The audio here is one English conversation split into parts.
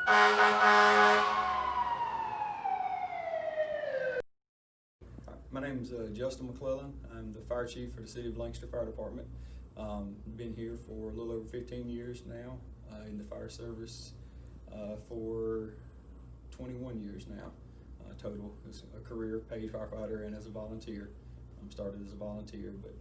My name is Justin McClellan. I'm the fire chief for the City of Lancaster Fire Department. Been here for a little over 15 years now in the fire service for 21 years now total as a career paid firefighter and as a volunteer. Started as a volunteer, but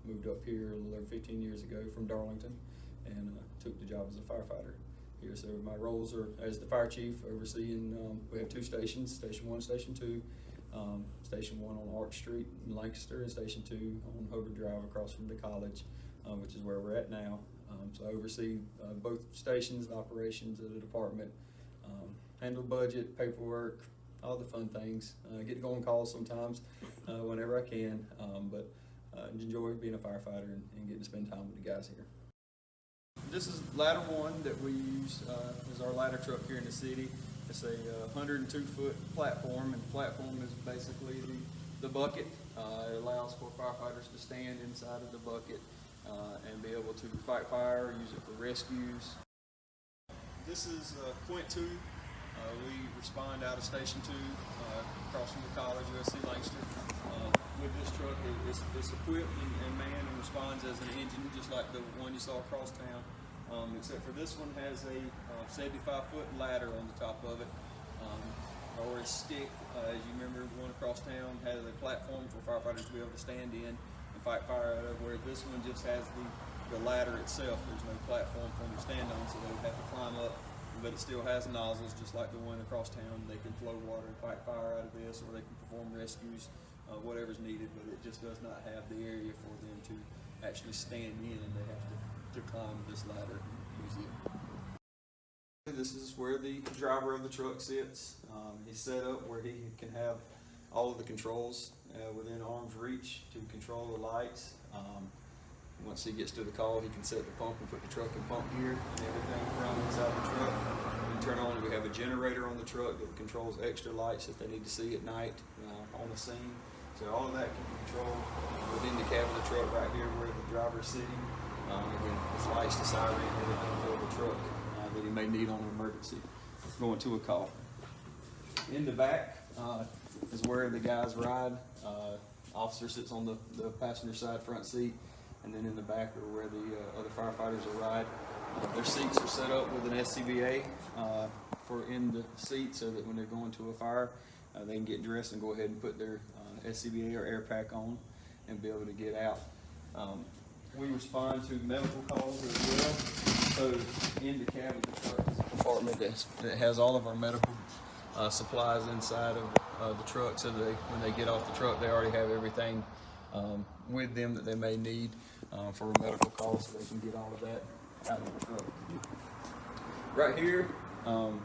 moved up here a little over 15 years ago from Darlington and took the job as a firefighter here. So my roles are as the fire chief, overseeing, we have two stations, Station 1 and Station 2. Station 1 on Arch Street in Lancaster, and Station 2 on Hobart Drive across from the college, which is where we're at now. So I oversee both stations, the operations of the department, handle budget, paperwork, all the fun things. Get to go on calls sometimes whenever I can, but enjoy being a firefighter and getting to spend time with the guys here. This is ladder 1 that we use as our ladder truck here in the city. It's a 102-foot platform, and the platform is basically the bucket. It allows for firefighters to stand inside of the bucket and be able to fight fire, use it for rescues. This is Quint 2. We respond out of Station 2 across from the college, USC Lancaster. With this truck, it's equipped and manned and responds as an engine, just like the one you saw across town. Except for this one has a 75-foot ladder on the top of it, or a stick. As you remember, the one across town has a platform for firefighters to be able to stand in and fight fire out of, where this one just has the ladder itself. There's no platform for them to stand on, so they would have to climb up, but it still has nozzles just like the one across town. They can flow water and fight fire out of this, or they can perform rescues, whatever's needed, but it just does not have the area for them to actually stand in, and they have to climb this ladder and use it. This is where the driver of the truck sits. He's set up where he can have all of the controls within arm's reach to control the lights. Once he gets to the call, he can set the pump and put the truck in pump gear and everything from inside the truck. We turn on, we have a generator on the truck that controls extra lights that they need to see at night on the scene. So all of that can be controlled within the cab of the truck right here where the driver is sitting. With lights, the siren, everything for the truck that he may need on an emergency going to a call. In the back is where the guys ride. Officer sits on the passenger side front seat, and then in the back are where the other firefighters will ride. Their seats are set up with an SCBA for in the seat, so that when they're going to a fire, they can get dressed and go ahead and put their SCBA or air pack on and be able to get out. We respond to medical calls as well. So in the cab of the truck is a compartment that has all of our medical supplies inside of the truck, so that when they get off the truck, they already have everything with them that they may need for medical calls, so they can get all of that out of the truck. Right here, and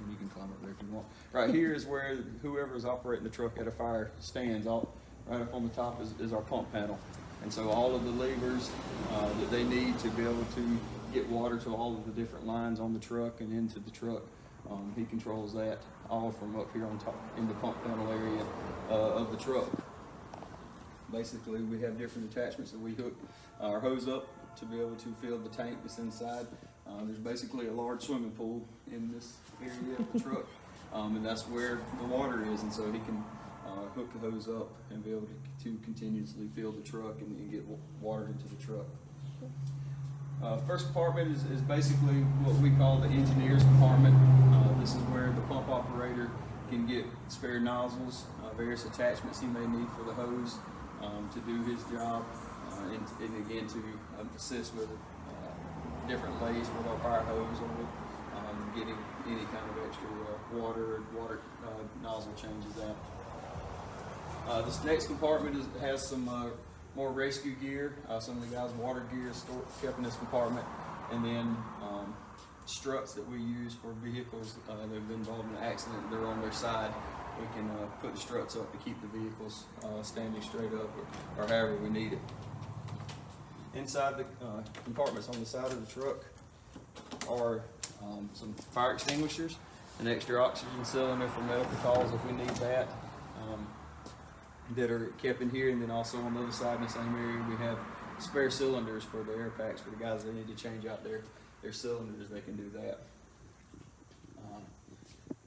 you can climb up there if you want. Right here is where whoever is operating the truck at a fire stands. Right up on the top is our pump panel. And so all of the levers that they need to be able to get water to all of the different lines on the truck and into the truck, he controls that all from up here on top in the pump panel area of the truck. Basically, we have different attachments that we hook our hose up to be able to fill the tank that's inside. There's basically a large swimming pool in this area of the truck, and that's where the water is, and so he can hook the hose up and be able to continuously fill the truck and get water into the truck. First compartment is basically what we call the engineer's compartment. This is where the pump operator can get spare nozzles, various attachments he may need for the hose to do his job, and again to assist with different lays with our fire hose or with getting any kind of extra water nozzle changes out. This next compartment has some more rescue gear. Some of the guys' water gear is kept in this compartment, and then struts that we use for vehicles that have been involved in an accident. They're on their side. We can put the struts up to keep the vehicles standing straight up, or however we need it. Inside the compartments on the side of the truck are some fire extinguishers, an extra oxygen cylinder for medical calls if we need that. That are kept in here, and then also on the other side in the same area we have spare cylinders for the air packs for the guys that need to change out their cylinders. They can do that.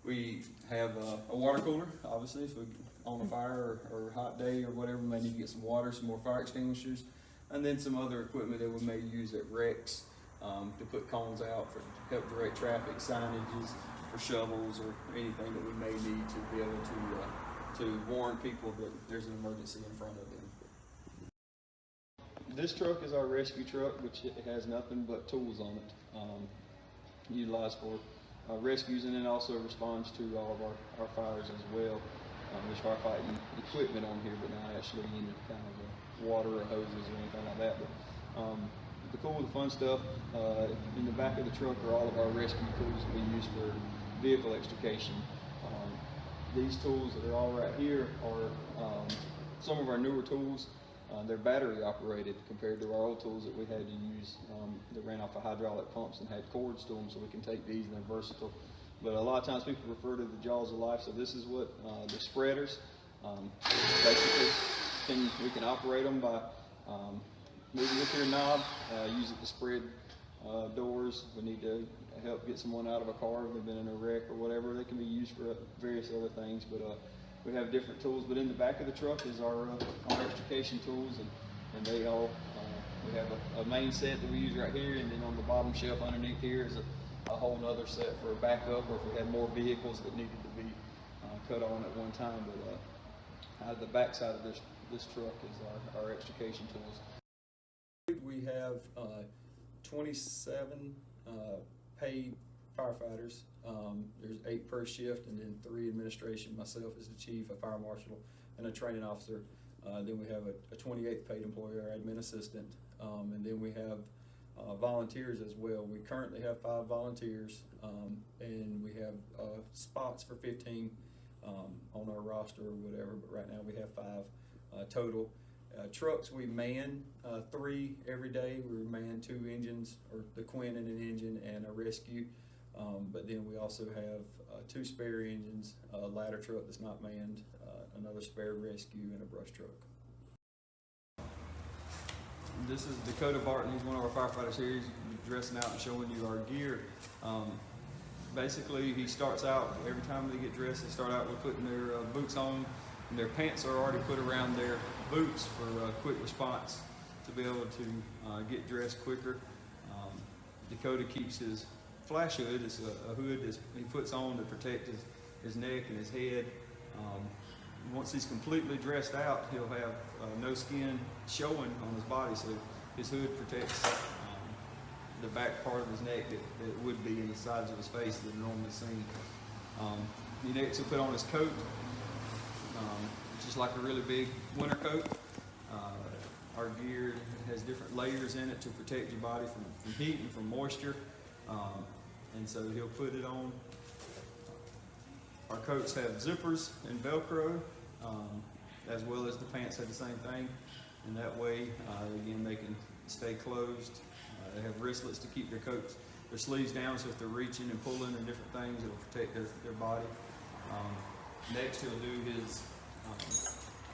We have a water cooler, obviously, if we're on a fire or a hot day or whatever, we may need to get some water, some more fire extinguishers, and then some other equipment that we may use at wrecks to put cones out for help direct traffic, signages, for shovels, or anything that we may need to be able to warn people that there's an emergency in front of them. This truck is our rescue truck, which it has nothing but tools on it, utilized for rescues, and then also responds to all of our fires as well. There's firefighting equipment on here, but not actually any kind of water or hoses or anything like that. But the cool, the fun stuff in the back of the truck are all of our rescue tools that we use for vehicle extrication. These tools that are all right here are some of our newer tools. They're battery operated compared to our old tools that we had to use that ran off of hydraulic pumps and had cords to them, so we can take these and they're versatile. But a lot of times people refer to the jaws of life, so this is what the spreaders. Basically, we can operate them by moving this here knob, use it to spread doors. We need to help get someone out of a car if they've been in a wreck or whatever. They can be used for various other things, but we have different tools. But in the back of the truck is our extrication tools, and they all, we have a main set that we use right here, and then on the bottom shelf underneath here is a whole nother set for a backup, or if we had more vehicles that needed to be cut on at one time. But out of the back side of this truck is our extrication tools. We have 27 paid firefighters. There's 8 per shift, and then 3 administration. Myself as the chief, a fire marshal, and a training officer. Then we have a 28th paid employee, our admin assistant, and then we have volunteers as well. We currently have 5 volunteers, and we have spots for 15 on our roster or whatever, but right now we have 5 total. Trucks, we man 3 every day. We man 2 engines, or the Quinn and an engine, and a rescue. But then we also have 2 spare engines, a ladder truck that's not manned, another spare rescue, and a brush truck. This is Dakota Barton. He's one of our firefighters here. He's dressing out and showing you our gear. Basically, he starts out, every time they get dressed, they start out with putting their boots on, and their pants are already put around their boots for quick response to be able to get dressed quicker. Dakota keeps his flash hood. It's a hood that he puts on to protect his neck and his head. Once he's completely dressed out, he'll have no skin showing on his body, so his hood protects the back part of his neck that would be in the sides of his face that are normally seen. Next, he'll put on his coat, just like a really big winter coat. Our gear has different layers in it to protect your body from heat and from moisture. And so he'll put it on. Our coats have zippers and Velcro, as well as the pants have the same thing. And that way, again, they can stay closed. They have wristlets to keep their coats, their sleeves down, so if they're reaching and pulling and different things, it'll protect their body. Next, he'll do his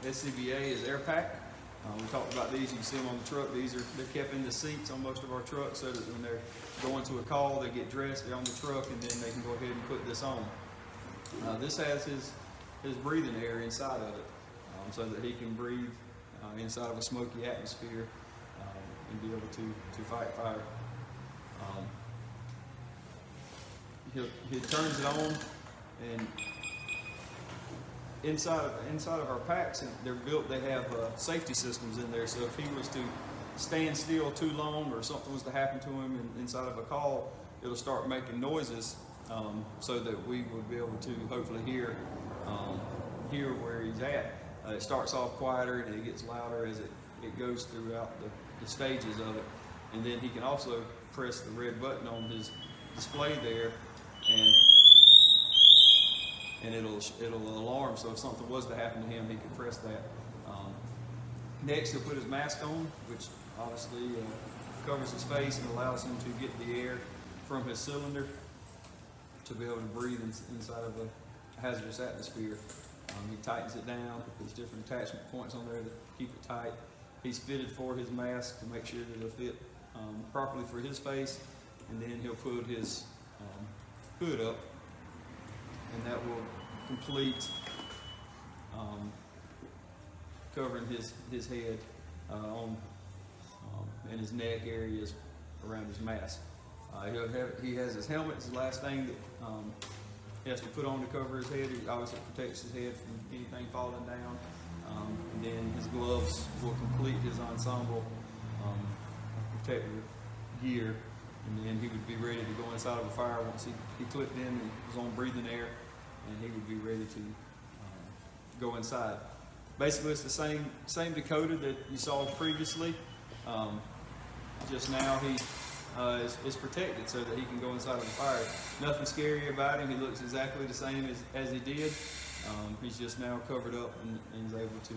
SCBA, his air pack. We talked about these. You can see them on the truck. They're kept in the seats on most of our trucks, so that when they're going to a call, they get dressed, they're on the truck, and then they can go ahead and put this on. This has his breathing air inside of it, so that he can breathe inside of a smoky atmosphere and be able to fight fire. He turns it on, and inside of our packs, they're built. They have safety systems in there. So if he was to stand still too long, or something was to happen to him inside of a call, it'll start making noises, so that we would be able to hopefully hear where he's at. It starts off quieter and it gets louder as it goes throughout the stages of it. And then he can also press the red button on his display there, and it'll alarm. So if something was to happen to him, he could press that. Next, he'll put his mask on, which obviously covers his face and allows him to get the air from his cylinder to be able to breathe inside of a hazardous atmosphere. He tightens it down. There's different attachment points on there to keep it tight. He's fitted for his mask to make sure that it'll fit properly for his face, and then he'll put his hood up and that will complete covering his head and his neck areas around his mask. He has his helmet. It's the last thing that he has to put on to cover his head. It obviously protects his head from anything falling down. And then his gloves will complete his ensemble protective gear. And then he would be ready to go inside of a fire once he clipped in and was on breathing air, and he would be ready to go inside. Basically, it's the same Dakota that you saw previously. Just now he is protected so that he can go inside of the fire. Nothing scary about him. He looks exactly the same as he did. He's just now covered up and is able to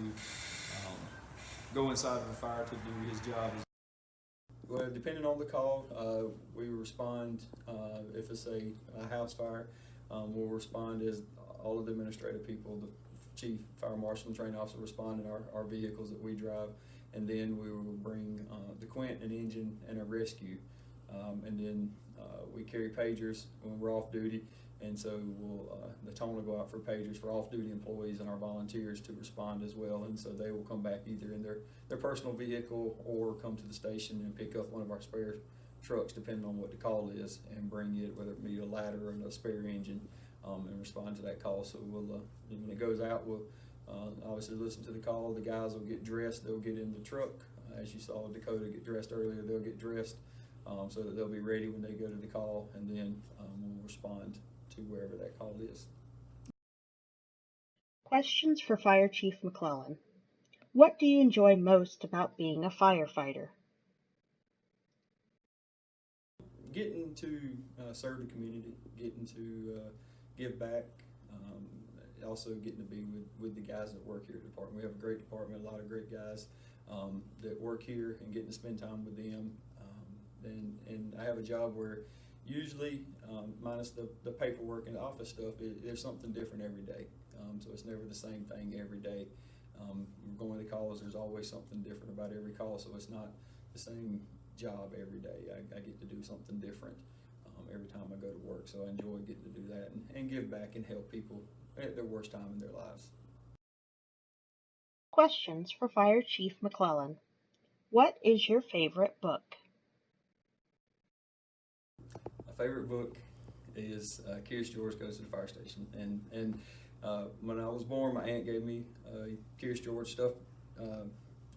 go inside of the fire to do his job. Well, depending on the call, we respond. If it's a house fire, we'll respond as all of the administrative people, the chief, fire marshal, and training officer respond in our vehicles that we drive, and then we will bring the Quint, an engine, and a rescue. And then we carry pagers when we're off duty, and so the tone will go out for pagers for off-duty employees and our volunteers to respond as well. And so they will come back either in their personal vehicle or come to the station and pick up one of our spare trucks, depending on what the call is, and bring it, whether it be a ladder or a spare engine, and respond to that call. So when it goes out, we'll obviously listen to the call. The guys will get dressed. They'll get in the truck. As you saw Dakota get dressed earlier, they'll get dressed so that they'll be ready when they go to the call, and then we'll respond to wherever that call is. Questions for Fire Chief McClellan. What do you enjoy most about being a firefighter? Getting to serve the community, getting to give back, also getting to be with the guys that work here at the department. We have a great department, a lot of great guys that work here, and getting to spend time with them. And I have a job where usually, minus the paperwork and the office stuff, there's something different every day. So it's never the same thing every day. We're going to calls, there's always something different about every call, so it's not the same job every day. I get to do something different every time I go to work, so I enjoy getting to do that and give back and help people at their worst time in their lives. Questions for Fire Chief McClellan. What is your favorite book? My favorite book is Curious George Goes to the Fire Station. And when I was born, my aunt gave me a Curious George stuffed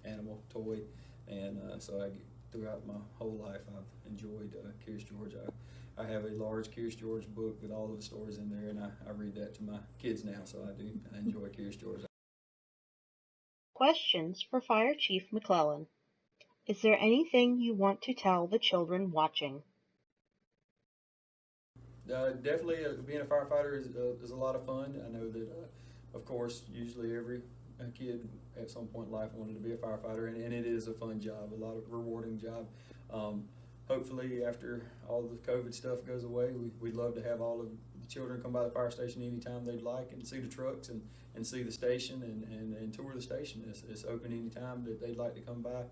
animal toy, and so throughout my whole life I've enjoyed Curious George. I have a large Curious George book with all of the stories in there, and I read that to my kids now, so I enjoy Curious George. Questions for Fire Chief McClellan. Is there anything you want to tell the children watching? Definitely, being a firefighter is a lot of fun. I know that, of course, usually every kid at some point in life wanted to be a firefighter, and it is a fun job, a lot of rewarding job. Hopefully, after all the COVID stuff goes away, we'd love to have all of the children come by the fire station anytime they'd like and see the trucks and see the station and tour the station. It's open anytime that they'd like to come by.